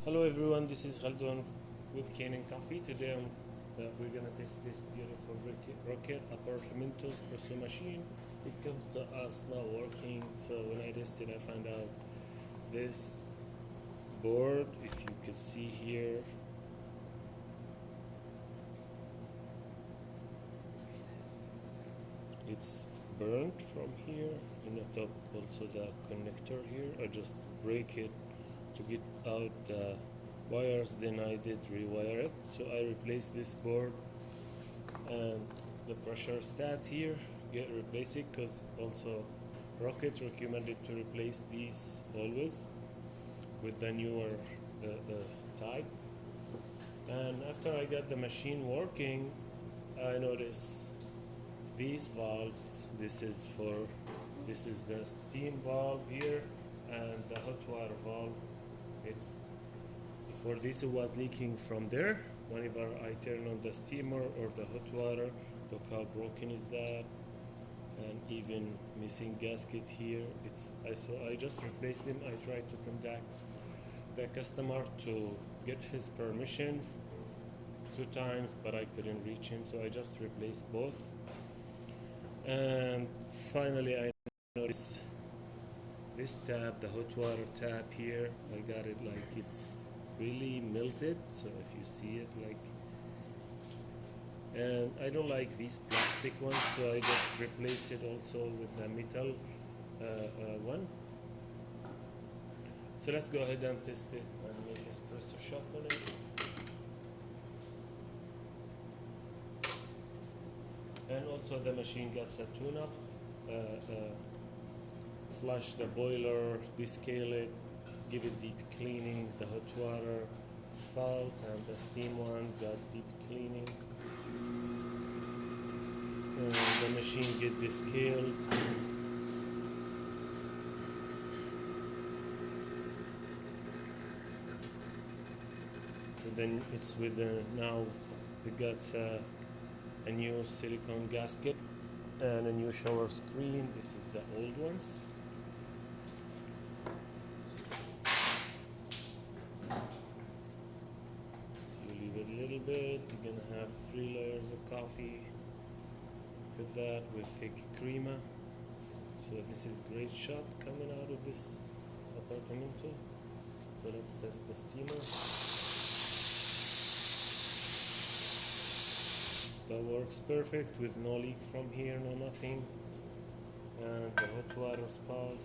Hello everyone, this is Khaldun with Kanen Coffee. Today we're gonna test this beautiful rocket Appartamento Espresso machine. It comes to us not working, so when I tested I found out this board, if you could see here, it's burnt from here, and the top also the connector here. I just break it to get out the wires, then I did rewire it. So I replaced this board and the pressure stat here, replace it, because also Rocket recommended to replace these always with the newer type. And after I got the machine working, I noticed these valves. This is the steam valve here and the hot water valve. It's for this, it was leaking from there. Whenever I turn on the steamer or the hot water, look how broken is that, and even missing gasket here. So I just replaced them. I tried to contact the customer to get his permission 2 times, but I couldn't reach him, so I just replaced both. And finally I noticed this tap, the hot water tap here, I got it like it's really melted. So if you see it, like, and I don't like these plastic ones, so I just replace it also with the metal one. So let's go ahead and test it and make espresso shot on it. And also the machine gets a tune-up, flush the boiler, descale it, give it deep cleaning. The hot water spout and the steam one got deep cleaning. And the machine get descaled. And then it's with now we got a new silicone gasket and a new shower screen. This is the old ones. You leave it a little bit, you're gonna have 3 layers of coffee. Look at that, with thick crema. So this is great shot coming out of this Appartamento. So let's test the steamer. That works perfect with no leak from here, no nothing. And the hot water spout.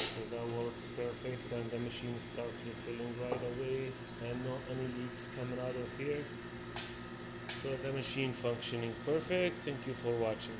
So that works perfect, and the machine starts refilling right away, and no any leaks coming out of here. So the machine functioning perfect. Thank you for watching.